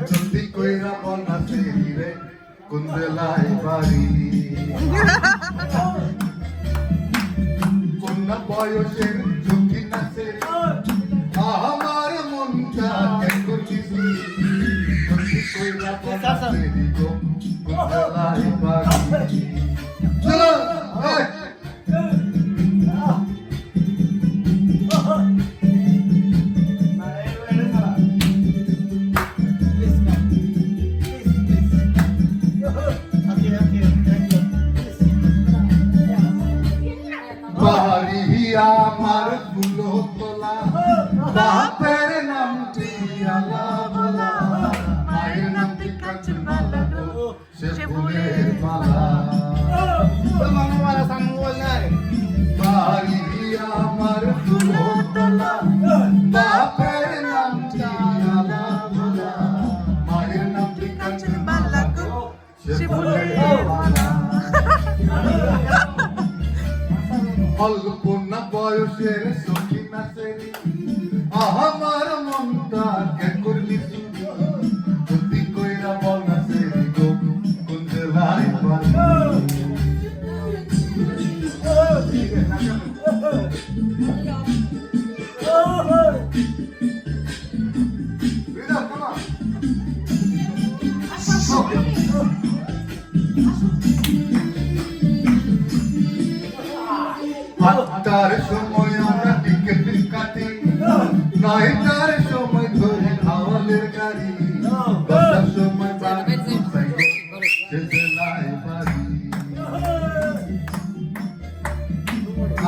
জলদি কইরা বনা সেরি রে কোন বেলায় বাড়ি কোন বয়সের ঝুঁকি না সেরি আমার মনটা কেন করছিস জলদি কইরা বনা সেরি গো কোন বেলায় বাড়ি চলো আমার ফুলো তোলা বাপের নামটি আলা বলা মায়ের নামটি কাঞ্চন মালা সে ফুলের মালা বাড়ি আমার ফুলো তোলা বাপের নামটি আলা বলা মায়ের নামটি কাঞ্চন মালা সে ফুলের মালা অল্প না বয়সের সখী না সেরি আমার মনটা কেন করলি যদি কইরা বল না সেরি গো কোন জেলায় বাড়ি আটটার সময় আমরা টিকিট কাটি নয়টার সময় ধরে খাওয়ালের গাড়ি দশটার সময় বাড়ি জেলায় বাড়ি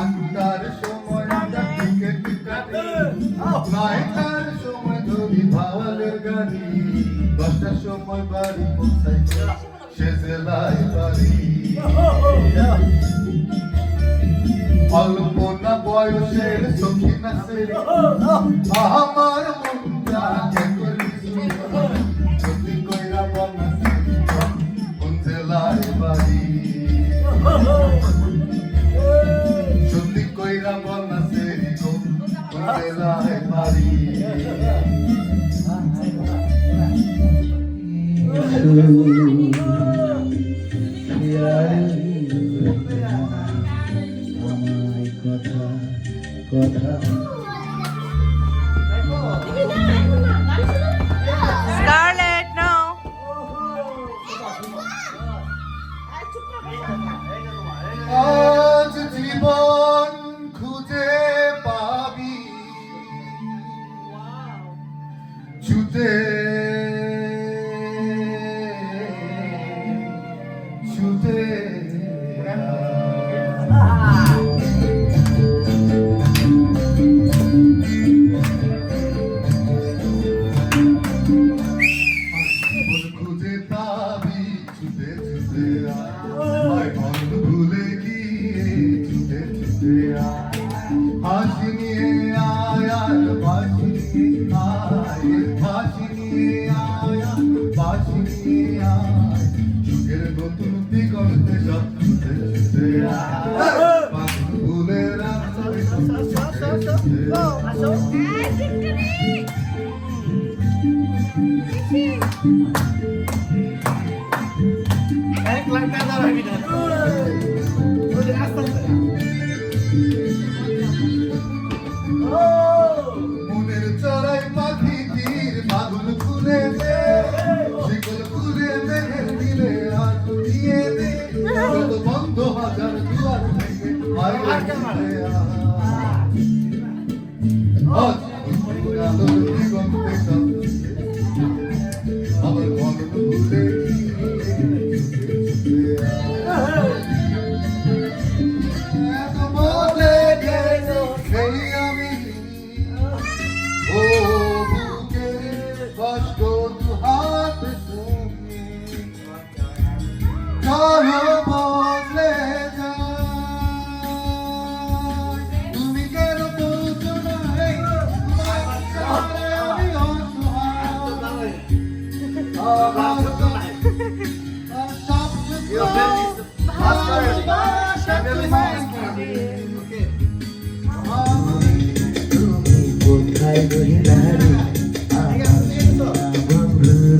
আটটার সময় আমরা টিকিট কাটি নয়টার সময় ধরে খাওয়ালের গাড়ি দশটার সময় বাড়ি পৌঁছাই সে জেলায় বাড়ি অল্প না বয়সের সখী না সেরি আমার মনটা কেন করলি যদি কইরা বল না সেরি কোন জেলায় বাড়ি যদি কইরা বল না সেরি কোন জেলায় বাড়ি Scarlett, no. আজ জীবন খুঁজে পাবি ছুটে ছুটে খুঁজে পাবি ছুটে ছুটে আয় বন্ধ ভুলে গিয়ে ছুটে ছুটে হাসি নিয়ে আয় আর বাসি নিয়ে আয় হাসি নিয়ে আয় আর বাসি নিয়ে আয় যুগের নতুন দিগন্তে সব ছুটে ছুটে আয় বন্ধ ভুলে রাস্তায় ছুটে ছুটে মনের চড়াই পাখি তীর বাঁধন খুলে দে শিকল খুলে মেঘের দিলে হাত দিয়ে দে যত বন্ধ হাজার দুয়ার থেকে আলোর দিগন্তে সব আমার মন ভুলে বলে গেল সেই আমি ও বুকে কষ্ট হাত চলো বদলে যায় তুমি কেন বলছো না আমি অসহায় কোথায় রহিলা রে বন্ধুর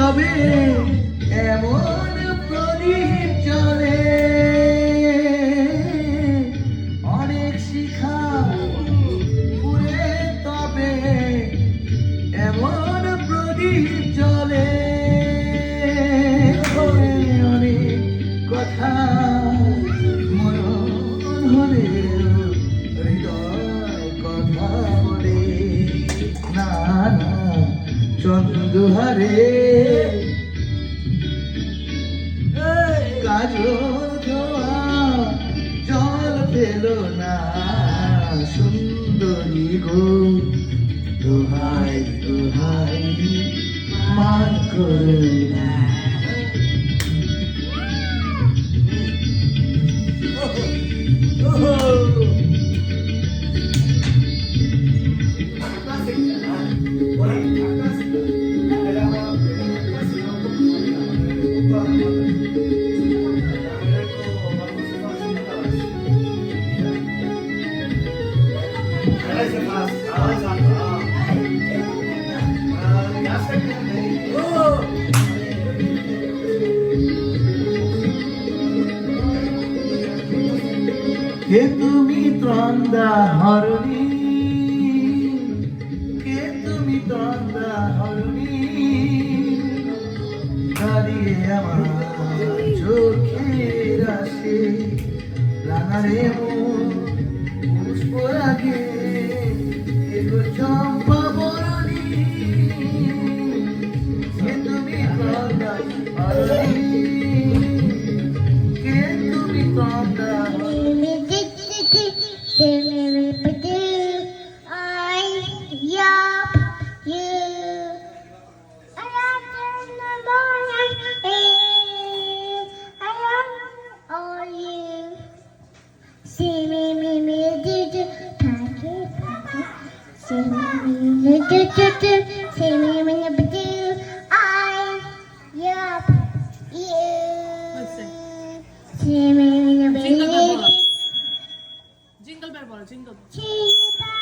তবে এমন প্রদীপ জ্বলে অনেক শিখা পুরে তবে এমন প্রদীপ জ্বলে অনেক কথা মরণ হলে হৃদয় কথা বলে না না চন্দ্রহারে কাজল ধোয়া জল পেল না সুন্দরী গো দোহাই দোহাই মান করে না কে তুমি ত্রন্দা হরণী কে তুমি ত্রন্দা হরণী দাঁড়িয়ে আমার চোখের আসে রাঙারে পুষ্প রাগে এগো চম্পা বরণী কে তুমি ত্রন্দা হরণী কে তুমি ত্রন্দা Jingle bell ball, jingle bell.